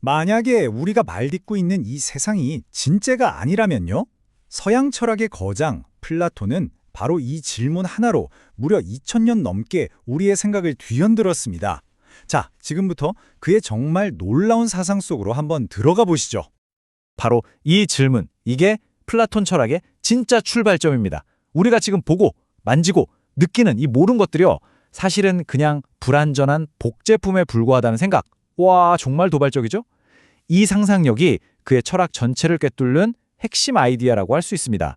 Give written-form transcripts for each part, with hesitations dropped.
만약에 우리가 말딛고 있는 이 세상이 진짜가 아니라면요? 서양 철학의 거장 플라톤은 바로 이 질문 하나로 무려 2000년 넘게 우리의 생각을 뒤흔들었습니다. 자, 지금부터 그의 정말 놀라운 사상 속으로 한번 들어가 보시죠. 바로 이 질문, 이게 플라톤 철학의 진짜 출발점입니다. 우리가 지금 보고, 만지고, 느끼는 이 모든 것들이요, 사실은 그냥 불완전한 복제품에 불과하다는 생각. 와, 정말 도발적이죠? 이 상상력이 그의 철학 전체를 꿰뚫는 핵심 아이디어라고 할 수 있습니다.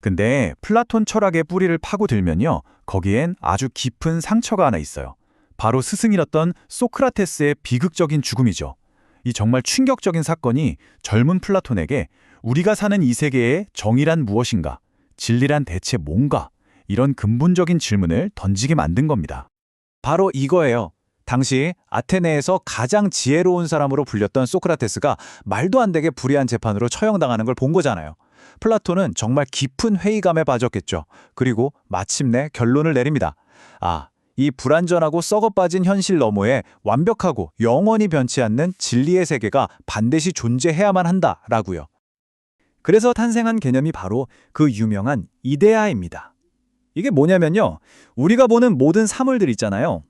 근데 플라톤 철학의 뿌리를 파고들면요, 거기엔 아주 깊은 상처가 하나 있어요. 바로 스승이었던 소크라테스의 비극적인 죽음이죠. 이 정말 충격적인 사건이 젊은 플라톤에게 우리가 사는 이 세계의 정의란 무엇인가, 진리란 대체 뭔가, 이런 근본적인 질문을 던지게 만든 겁니다. 바로 이거예요. 당시 아테네에서 가장 지혜로운 사람으로 불렸던 소크라테스가 말도 안 되게 불의한 재판으로 처형당하는 걸 본 거잖아요. 플라톤은 정말 깊은 회의감에 빠졌겠죠. 그리고 마침내 결론을 내립니다. 이 불완전하고 썩어빠진 현실 너머에 완벽하고 영원히 변치 않는 진리의 세계가 반드시 존재해야만 한다라고요. 그래서 탄생한 개념이 바로 그 유명한 이데아입니다. 이게 뭐냐면요, 우리가 보는 모든 사물들 있잖아요.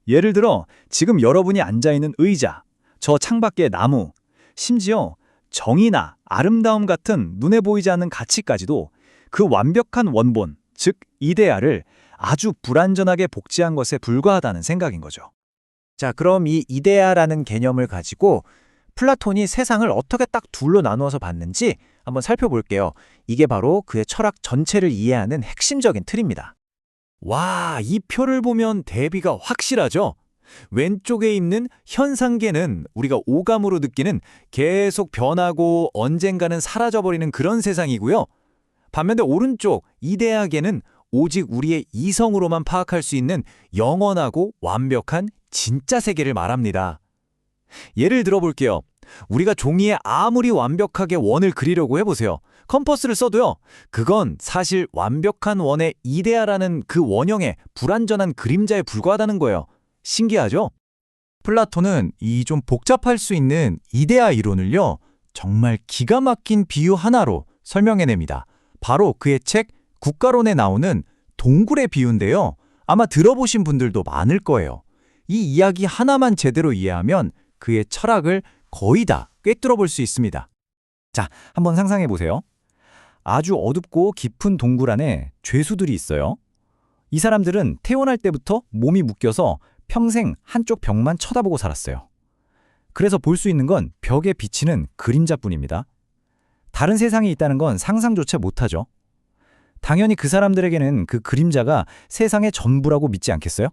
예를 들어 지금 여러분이 앉아있는 의자, 저 창밖의 나무, 심지어 정의나 아름다움 같은 눈에 보이지 않는 가치까지도 그 완벽한 원본, 즉 이데아를 아주 불완전하게 복제한 것에 불과하다는 생각인 거죠. 자, 그럼 이 이데아라는 개념을 가지고 플라톤이 세상을 어떻게 딱 둘로 나누어서 봤는지 한번 살펴볼게요. 이게 바로 그의 철학 전체를 이해하는 핵심적인 틀입니다. 와, 이 표를 보면 대비가 확실하죠? 왼쪽에 있는 현상계는 우리가 오감으로 느끼는 계속 변하고 언젠가는 사라져버리는 그런 세상이고요. 반면에 오른쪽 이데아계는 오직 우리의 이성으로만 파악할 수 있는 영원하고 완벽한 진짜 세계를 말합니다. 예를 들어볼게요. 우리가 종이에 아무리 완벽하게 원을 그리려고 해보세요. 컴퍼스를 써도요, 그건 사실 완벽한 원의 이데아라는 그 원형의 불완전한 그림자에 불과하다는 거예요. 신기하죠? 플라톤은 이 좀 복잡할 수 있는 이데아 이론을요, 정말 기가 막힌 비유 하나로 설명해냅니다. 바로 그의 책 국가론에 나오는 동굴의 비유인데요. 아마 들어보신 분들도 많을 거예요. 이 이야기 하나만 제대로 이해하면 그의 철학을 거의 다 꿰뚫어 볼 수 있습니다. 자, 한번 상상해 보세요. 아주 어둡고 깊은 동굴 안에 죄수들이 있어요. 이 사람들은 태어날 때부터 몸이 묶여서 평생 한쪽 벽만 쳐다보고 살았어요. 그래서 볼 수 있는 건 벽에 비치는 그림자뿐입니다. 다른 세상이 있다는 건 상상조차 못하죠. 당연히 그 사람들에게는 그 그림자가 세상의 전부라고 믿지 않겠어요?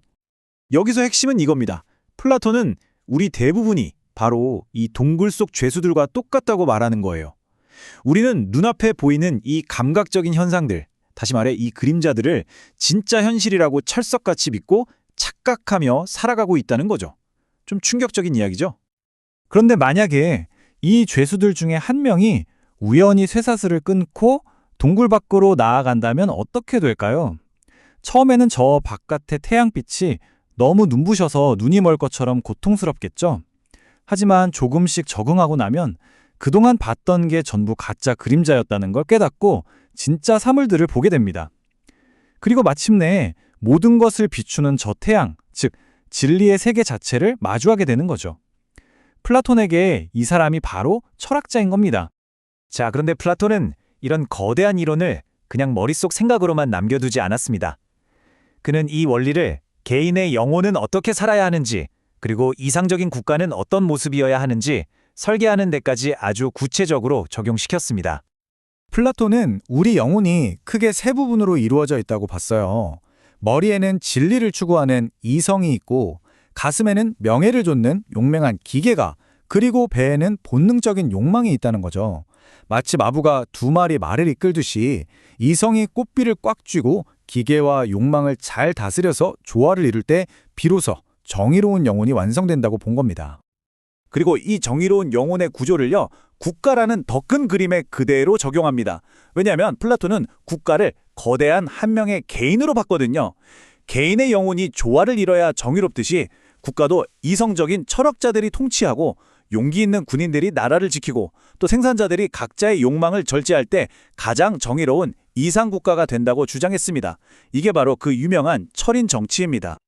여기서 핵심은 이겁니다. 플라톤은 우리 대부분이 바로 이 동굴 속 죄수들과 똑같다고 말하는 거예요. 우리는 눈앞에 보이는 이 감각적인 현상들, 다시 말해 이 그림자들을 진짜 현실이라고 철석같이 믿고 착각하며 살아가고 있다는 거죠. 좀 충격적인 이야기죠? 그런데 만약에 이 죄수들 중에 한 명이 우연히 쇠사슬을 끊고 동굴 밖으로 나아간다면 어떻게 될까요? 처음에는 저 바깥의 태양빛이 너무 눈부셔서 눈이 멀 것처럼 고통스럽겠죠? 하지만 조금씩 적응하고 나면 그동안 봤던 게 전부 가짜 그림자였다는 걸 깨닫고 진짜 사물들을 보게 됩니다. 그리고 마침내 모든 것을 비추는 저 태양, 즉 진리의 세계 자체를 마주하게 되는 거죠. 플라톤에게 이 사람이 바로 철학자인 겁니다. 자, 그런데 플라톤은 이런 거대한 이론을 그냥 머릿속 생각으로만 남겨두지 않았습니다. 그는 이 원리를 개인의 영혼은 어떻게 살아야 하는지, 그리고 이상적인 국가는 어떤 모습이어야 하는지 설계하는 데까지 아주 구체적으로 적용시켰습니다. 플라톤은 우리 영혼이 크게 세 부분으로 이루어져 있다고 봤어요. 머리에는 진리를 추구하는 이성이 있고, 가슴에는 명예를 좇는 용맹한 기계가, 그리고 배에는 본능적인 욕망이 있다는 거죠. 마치 마부가 두 마리 말을 이끌듯이 이성이 꽃비를 꽉 쥐고 기계와 욕망을 잘 다스려서 조화를 이룰 때 비로소 정의로운 영혼이 완성된다고 본 겁니다. 그리고 이 정의로운 영혼의 구조를요, 국가라는 더 큰 그림에 그대로 적용합니다. 왜냐하면 플라톤은 국가를 거대한 한 명의 개인으로 봤거든요. 개인의 영혼이 조화를 이뤄야 정의롭듯이 국가도 이성적인 철학자들이 통치하고 용기 있는 군인들이 나라를 지키고 또 생산자들이 각자의 욕망을 절제할 때 가장 정의로운 이상 국가가 된다고 주장했습니다. 이게 바로 그 유명한 철인 정치입니다.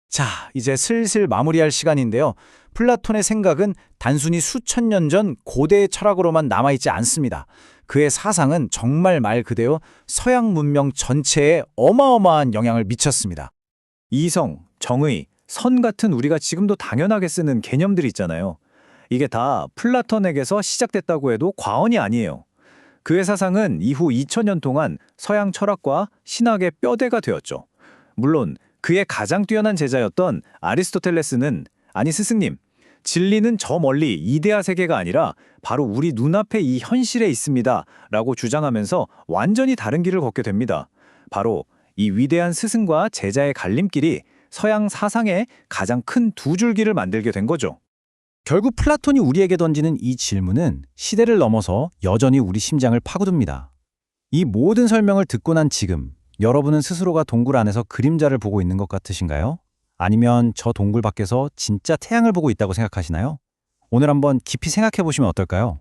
자, 이제 슬슬 마무리할 시간인데요. 플라톤의 생각은 단순히 수천 년 전 고대의 철학으로만 남아있지 않습니다. 그의 사상은 정말 말 그대로 서양 문명 전체에 어마어마한 영향을 미쳤습니다. 이성, 정의, 선 같은 우리가 지금도 당연하게 쓰는 개념들이 있잖아요. 이게 다 플라톤에게서 시작됐다고 해도 과언이 아니에요. 그의 사상은 이후 2000년 동안 서양 철학과 신학의 뼈대가 되었죠. 물론 그의 가장 뛰어난 제자였던 아리스토텔레스는 아니 스승님, 진리는 저 멀리 이데아 세계가 아니라 바로 우리 눈앞에 이 현실에 있습니다 라고 주장하면서 완전히 다른 길을 걷게 됩니다. 바로 이 위대한 스승과 제자의 갈림길이 서양 사상의 가장 큰 두 줄기를 만들게 된 거죠. 결국 플라톤이 우리에게 던지는 이 질문은 시대를 넘어서 여전히 우리 심장을 파고듭니다. 이 모든 설명을 듣고 난 지금 여러분은 스스로가 동굴 안에서 그림자를 보고 있는 것 같으신가요? 아니면 저 동굴 밖에서 진짜 태양을 보고 있다고 생각하시나요? 오늘 한번 깊이 생각해 보시면 어떨까요?